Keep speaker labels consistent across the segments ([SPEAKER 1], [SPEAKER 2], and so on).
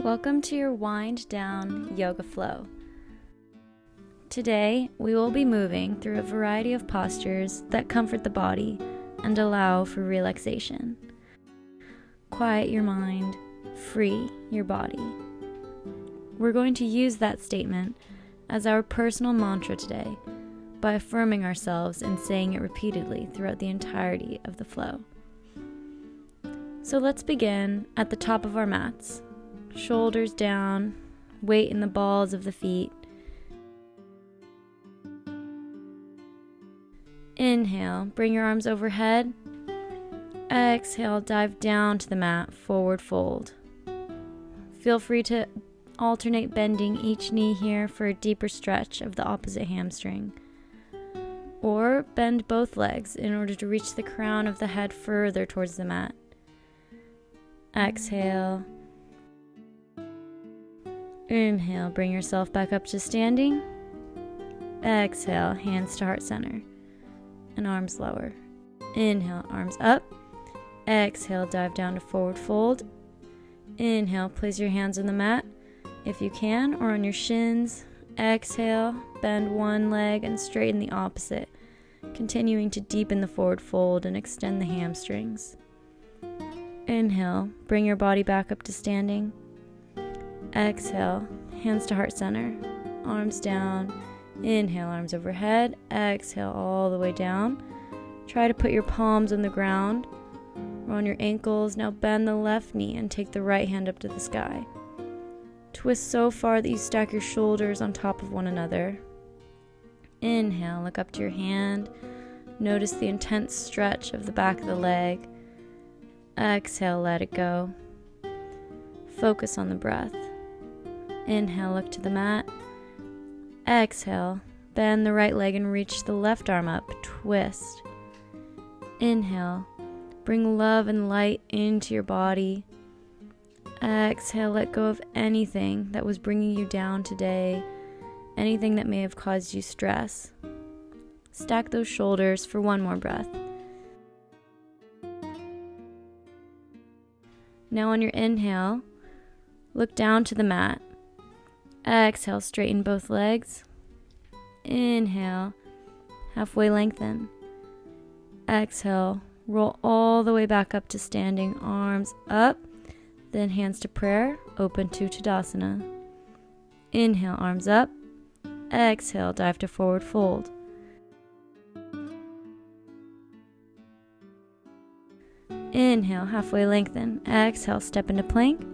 [SPEAKER 1] Welcome to your wind down yoga flow. Today, we will be moving through a variety of postures that comfort the body and allow for relaxation. Quiet your mind, free your body. We're going to use that statement as our personal mantra today by affirming ourselves and saying it repeatedly throughout the entirety of the flow. So let's begin at the top of our mats. Shoulders down, weight in the balls of the feet. Inhale, bring your arms overhead. Exhale, dive down to the mat, forward fold. Feel free to alternate bending each knee here for a deeper stretch of the opposite hamstring. Or bend both legs in order to reach the crown of the head further towards the mat. Exhale. Inhale, bring yourself back up to standing. Exhale, hands to heart center and arms lower. Inhale, arms up. Exhale, dive down to forward fold. Inhale, place your hands on the mat if you can or on your shins. Exhale, bend one leg and straighten the opposite, continuing to deepen the forward fold and extend the hamstrings. Inhale, bring your body back up to standing. Exhale, hands to heart center, arms down. Inhale, arms overhead. Exhale, all the way down. Try to put your palms on the ground or on your ankles. Now bend the left knee and take the right hand up to the sky. Twist so far that you stack your shoulders on top of one another. Inhale, look up to your hand. Notice the intense stretch of the back of the leg. Exhale, let it go. Focus on the breath. Inhale, look to the mat. Exhale, bend the right leg and reach the left arm up. Twist. Inhale, bring love and light into your body. Exhale, let go of anything that was bringing you down today, anything that may have caused you stress. Stack those shoulders for one more breath. Now on your inhale, look down to the mat. Exhale, straighten both legs. Inhale, halfway lengthen. Exhale, roll all the way back up to standing, arms up. Then hands to prayer, open to Tadasana. Inhale, arms up. Exhale, dive to forward fold. Inhale, halfway lengthen. Exhale, step into plank.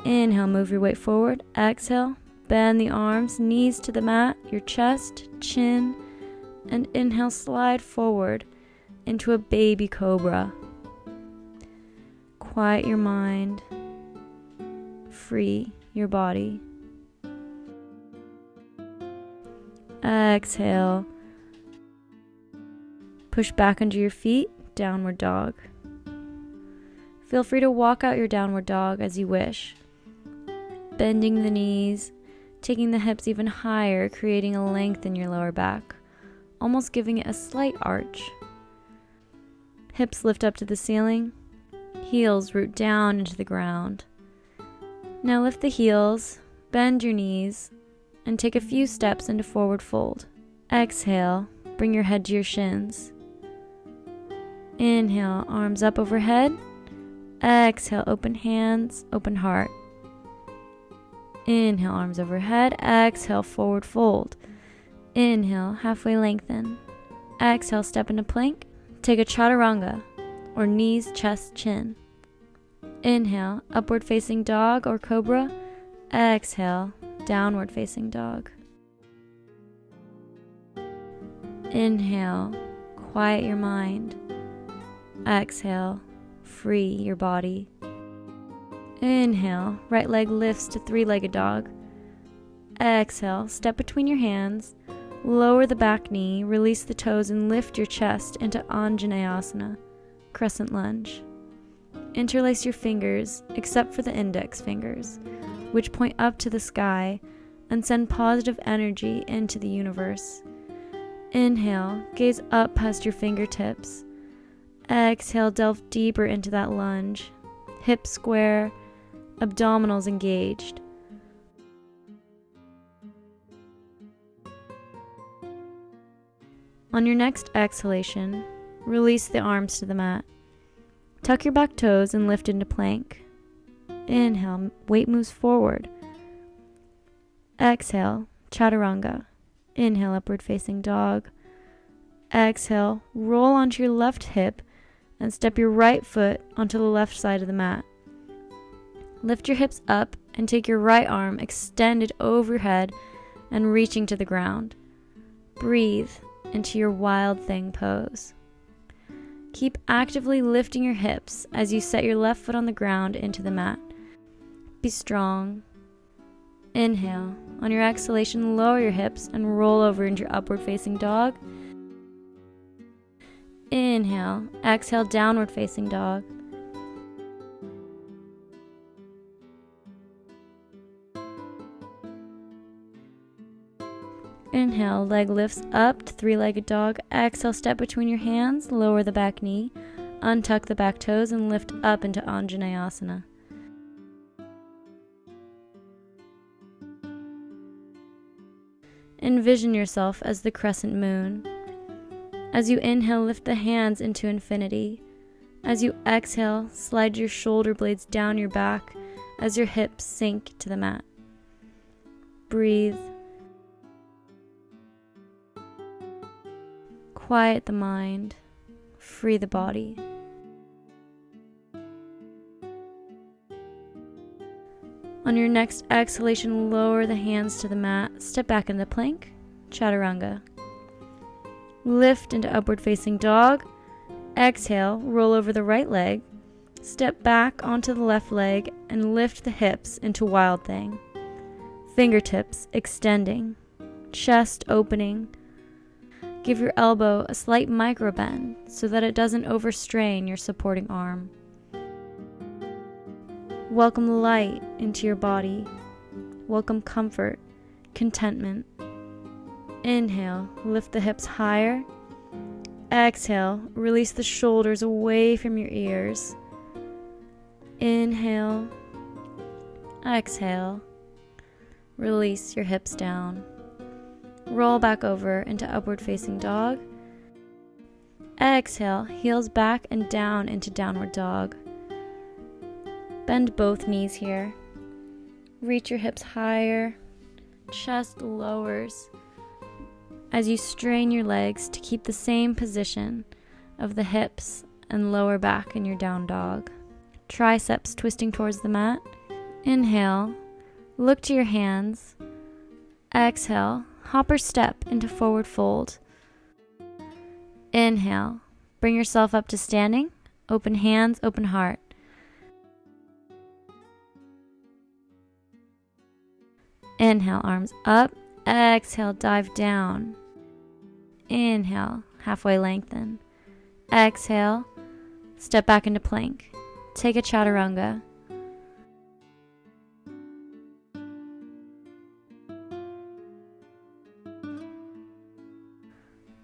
[SPEAKER 1] Inhale, move your weight forward. Exhale, bend the arms, knees to the mat, your chest, chin, and inhale, slide forward into a baby cobra. Quiet your mind, free your body. Exhale, push back under your feet, downward dog. Feel free to walk out your downward dog as you wish, bending the knees, taking the hips even higher, creating a length in your lower back, almost giving it a slight arch. Hips lift up to the ceiling, heels root down into the ground. Now lift the heels, bend your knees, and take a few steps into forward fold. Exhale, bring your head to your shins. Inhale, arms up overhead. Exhale, open hands, open heart. Inhale, arms overhead. Exhale, forward fold. Inhale, halfway lengthen. Exhale, step into plank. Take a chaturanga, or knees, chest, chin. Inhale, upward facing dog or cobra. Exhale, downward facing dog. Inhale, quiet your mind. Exhale, free your body. Inhale, right leg lifts to three-legged dog. Exhale, step between your hands, lower the back knee, release the toes and lift your chest into Anjaneyasana, crescent lunge. Interlace your fingers, except for the index fingers, which point up to the sky and send positive energy into the universe. Inhale, gaze up past your fingertips. Exhale, delve deeper into that lunge. Hips square. abdominals engaged. On your next exhalation, release the arms to the mat. Tuck your back toes and lift into plank. Inhale, weight moves forward. Exhale, chaturanga. Inhale, upward facing dog. Exhale, roll onto your left hip and step your right foot onto the left side of the mat. Lift your hips up and take your right arm extended overhead and reaching to the ground. Breathe into your wild thing pose. Keep actively lifting your hips as you set your left foot on the ground into the mat. Be strong. Inhale. On your exhalation, lower your hips and roll over into your upward facing dog. Inhale. Exhale, downward facing dog. Inhale, leg lifts up to three-legged dog. Exhale, step between your hands, lower the back knee, untuck the back toes, and lift up into Anjaneyasana. Envision yourself as the crescent moon. As you inhale, lift the hands into infinity. As you exhale, slide your shoulder blades down your back as your hips sink to the mat. Breathe. Quiet the mind. Free the body. On your next exhalation, lower the hands to the mat. Step back into plank, chaturanga. Lift into upward facing dog. Exhale, roll over the right leg. Step back onto the left leg and lift the hips into wild thing. Fingertips extending, chest opening. Give your elbow a slight micro bend so that it doesn't overstrain your supporting arm. Welcome light into your body. Welcome comfort, contentment. Inhale, lift the hips higher. Exhale, release the shoulders away from your ears. Inhale. Exhale. Release your hips down. Roll back over into upward facing dog. Exhale, heels back and down into downward dog. Bend both knees here. Reach your hips higher. Chest lowers as you strain your legs to keep the same position of the hips and lower back in your down dog. Triceps twisting towards the mat. Inhale, look to your hands. Exhale, hop or step into forward fold. Inhale, bring yourself up to standing. Open hands, open heart. Inhale, arms up. Exhale, dive down. Inhale, halfway lengthen. Exhale, step back into plank. Take a chaturanga.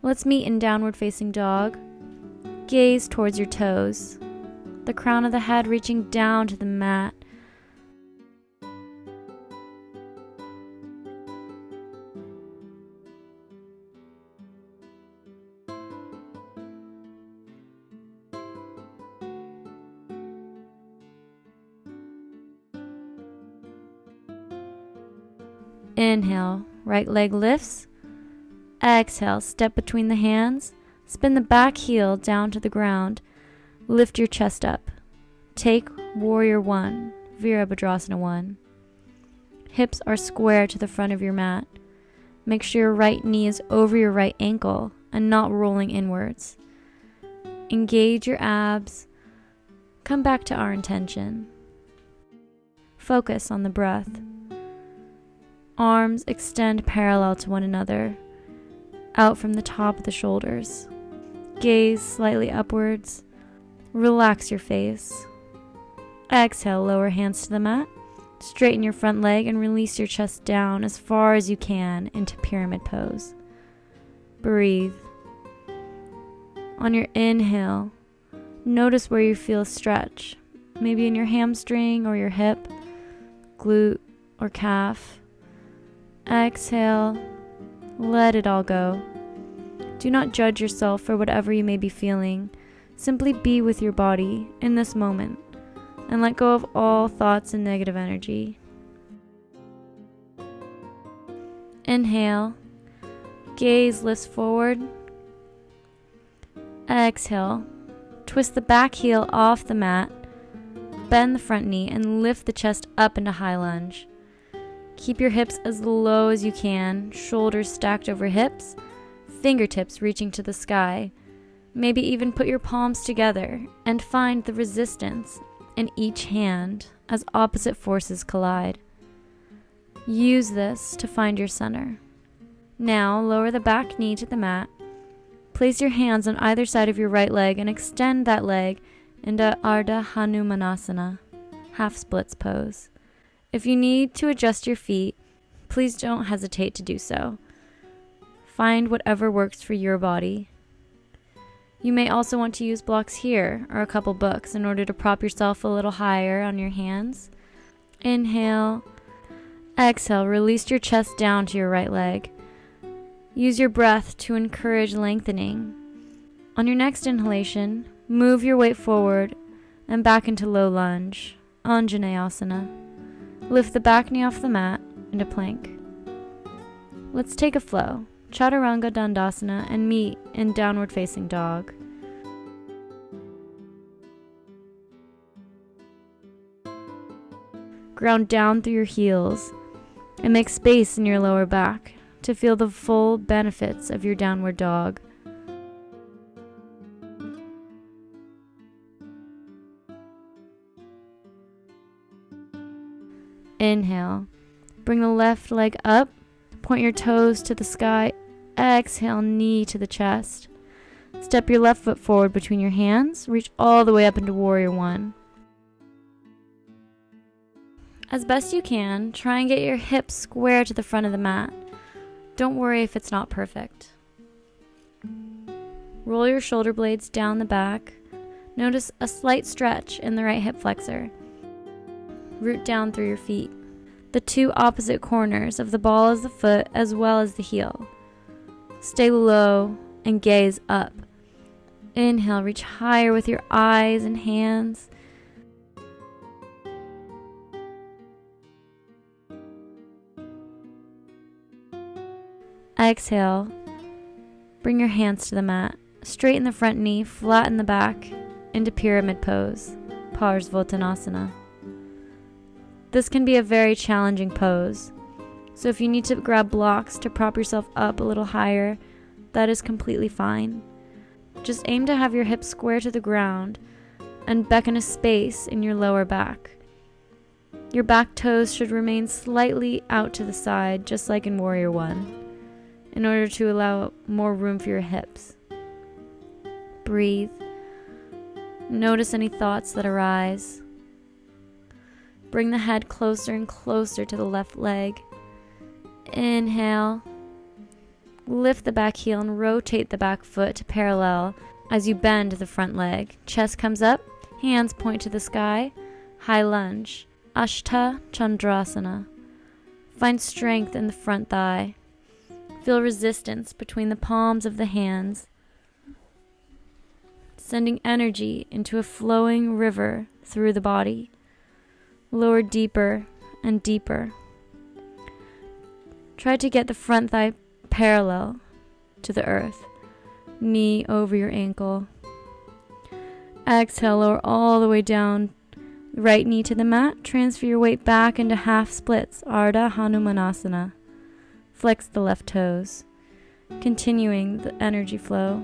[SPEAKER 1] Let's meet in downward facing dog. Gaze towards your toes. The crown of the head reaching down to the mat. Inhale, right leg lifts. Exhale, step between the hands. Spin the back heel down to the ground. Lift your chest up. Take Warrior 1, Virabhadrasana 1. Hips are square to the front of your mat. Make sure your right knee is over your right ankle and not rolling inwards. Engage your abs. Come back to our intention. Focus on the breath. Arms extend parallel to one another, out from the top of the shoulders. Gaze slightly upwards. Relax your face. Exhale, lower hands to the mat. Straighten your front leg and release your chest down as far as you can into pyramid pose. Breathe. On your inhale, notice where you feel a stretch, maybe in your hamstring or your hip. glute, or calf. Exhale, let it all go. Do not judge yourself for whatever you may be feeling. Simply be with your body in this moment and let go of all thoughts and negative energy. Inhale, gaze lifts forward. Exhale, twist the back heel off the mat, bend the front knee, and lift the chest up into high lunge. Keep your hips as low as you can, shoulders stacked over hips, fingertips reaching to the sky. Maybe even put your palms together and find the resistance in each hand as opposite forces collide. Use this to find your center. Now lower the back knee to the mat. Place your hands on either side of your right leg and extend that leg into Ardha Hanumanasana, half splits pose. If you need to adjust your feet, please don't hesitate to do so. Find whatever works for your body. You may also want to use blocks here or a couple books in order to prop yourself a little higher on your hands. Inhale. Exhale, release your chest down to your right leg. Use your breath to encourage lengthening. On your next inhalation, move your weight forward and back into low lunge, Anjaneyasana. Lift the back knee off the mat into plank. Let's take a flow, Chaturanga Dandasana, and meet in downward facing dog. Ground down through your heels and make space in your lower back to feel the full benefits of your downward dog. Inhale, bring the left leg up, point your toes to the sky. Exhale, knee to the chest. Step your left foot forward between your hands, reach all the way up into Warrior One. As best you can, try and get your hips square to the front of the mat. Don't worry if it's not perfect. Roll your shoulder blades down the back. Notice a slight stretch in the right hip flexor. Root down through your feet. The two opposite corners of the ball is the foot as well as the heel. Stay low and gaze up. Inhale, reach higher with your eyes and hands. Exhale, bring your hands to the mat. Straighten the front knee, flatten the back into pyramid pose, Parsvottanasana. This can be a very challenging pose, so if you need to grab blocks to prop yourself up a little higher, that is completely fine. Just aim to have your hips square to the ground and beckon a space in your lower back. Your back toes should remain slightly out to the side, just like in Warrior One, in order to allow more room for your hips. Breathe. Notice any thoughts that arise. Bring the head closer and closer to the left leg. Inhale. Lift the back heel and rotate the back foot to parallel as you bend the front leg. Chest comes up, hands point to the sky. High lunge, Ashtha Chandrasana. Find strength in the front thigh. Feel resistance between the palms of the hands, sending energy into a flowing river through the body. Lower deeper and deeper. Try to get the front thigh parallel to the earth, knee over your ankle. Exhale, lower all the way down, right knee to the mat. Transfer your weight back into half splits, Ardha Hanumanasana. Flex the left toes, continuing the energy flow.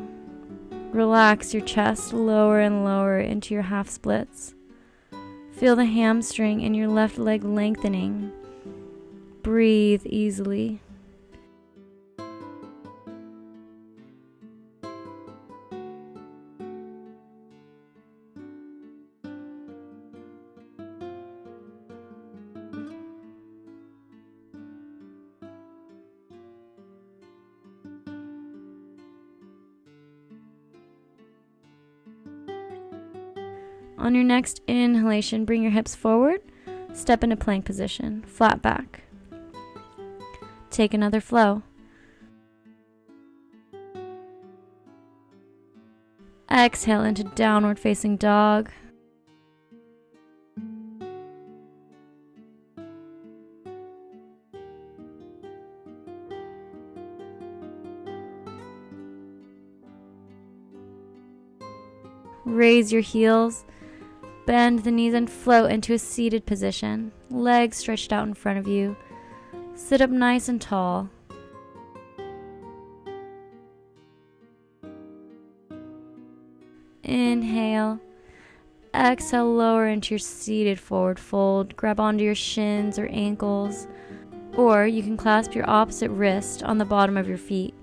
[SPEAKER 1] Relax your chest lower and lower into your half splits. Feel the hamstring in your left leg lengthening. Breathe easily. On your next inhalation, bring your hips forward, Step into plank position, flat back. Take another flow. Exhale into downward facing dog. Raise your heels, bend the knees and float into a seated position, legs stretched out in front of you. Sit up nice and tall. Inhale. Exhale, lower into your seated forward fold. Grab onto your shins or ankles, or you can clasp your opposite wrist on the bottom of your feet.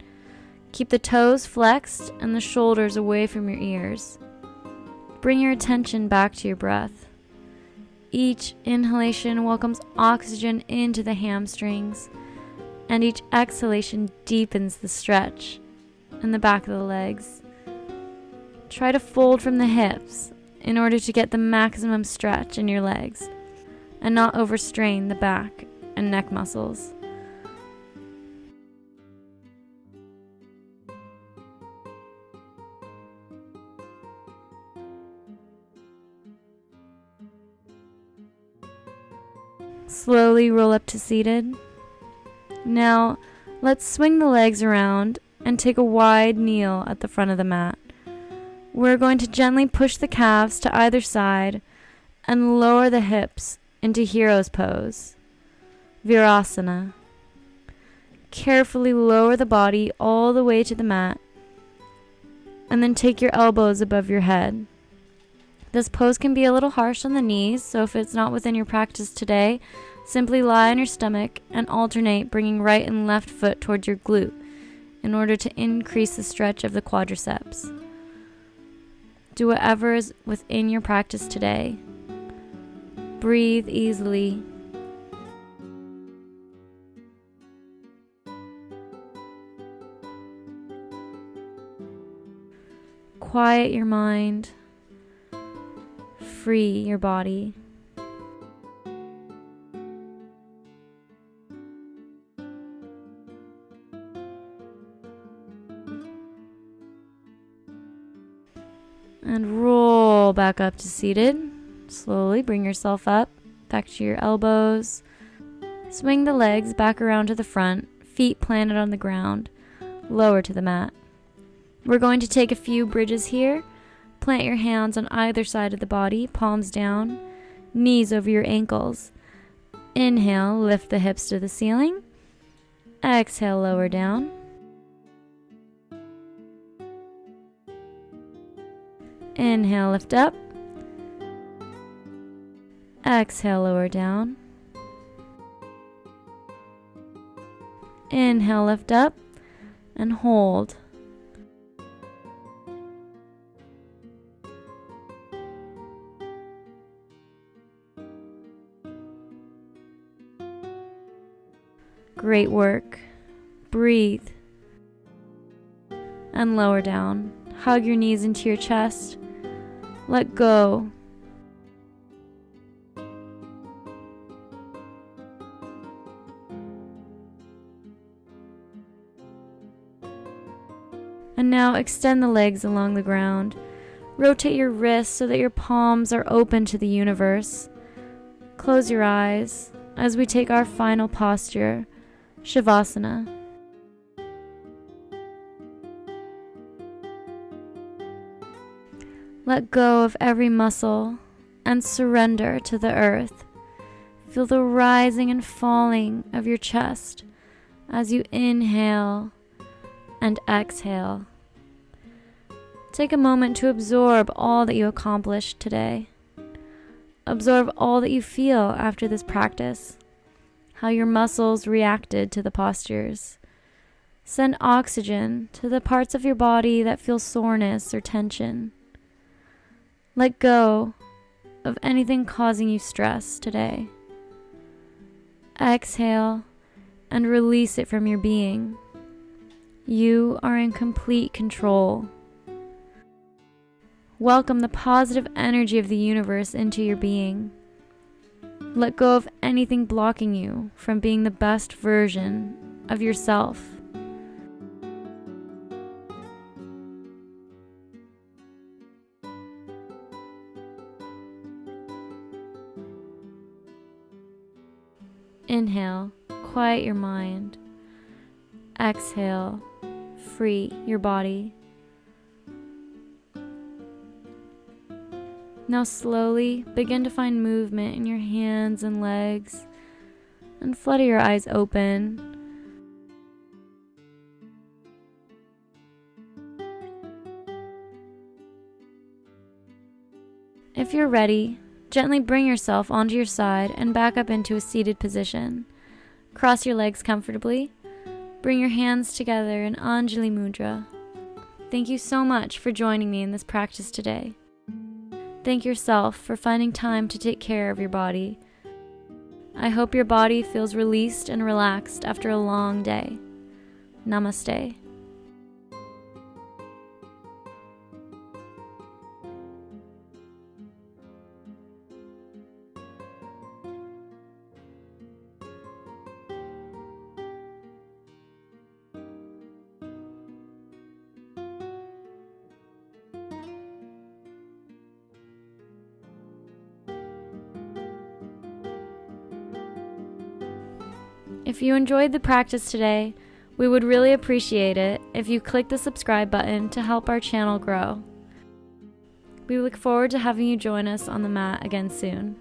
[SPEAKER 1] Keep the toes flexed and the shoulders away from your ears. Bring your attention back to your breath. Each inhalation welcomes oxygen into the hamstrings, and each exhalation deepens the stretch in the back of the legs. Try to fold from the hips in order to get the maximum stretch in your legs and not overstrain the back and neck muscles. Slowly roll up to seated. Now, let's swing the legs around and take a wide kneel at the front of the mat. We're going to gently push the calves to either side and lower the hips into hero's pose, Virasana. Carefully lower the body all the way to the mat, and then take your elbows above your head. This pose can be a little harsh on the knees, so if it's not within your practice today, simply lie on your stomach and alternate bringing right and left foot towards your glute in order to increase the stretch of the quadriceps. Do whatever is within your practice today. Breathe easily. Quiet your mind. Free your body. And roll back up to seated. Slowly bring yourself up, back to your elbows. Swing the legs back around to the front, feet planted on the ground, lower to the mat. We're going to take a few bridges here. Plant your hands on either side of the body, palms down, knees over your ankles. Inhale, lift the hips to the ceiling. Exhale, lower down. Inhale, lift up. Exhale, lower down. Inhale, lift up and hold. Great work. Breathe. And lower down. Hug your knees into your chest. Let go. And now extend the legs along the ground. Rotate your wrists so that your palms are open to the universe. Close your eyes as we take our final posture, Shavasana. Let go of every muscle and surrender to the earth. Feel the rising and falling of your chest as you inhale and exhale. Take a moment to absorb all that you accomplished today. Absorb all that you feel after this practice, how your muscles reacted to the postures. Send oxygen to the parts of your body that feel soreness or tension. Let go of anything causing you stress today. Exhale and release it from your being. You are in complete control. Welcome the positive energy of the universe into your being. Let go of anything blocking you from being the best version of yourself. Inhale, quiet your mind. Exhale, free your body. Now slowly begin to find movement in your hands and legs and flutter your eyes open. If you're ready, gently bring yourself onto your side and back up into a seated position. Cross your legs comfortably. Bring your hands together in Anjali Mudra. Thank you so much for joining me in this practice today. Thank yourself for finding time to take care of your body. I hope your body feels released and relaxed after a long day. Namaste. If you enjoyed the practice today, we would really appreciate it if you click the subscribe button to help our channel grow. We look forward to having you join us on the mat again soon.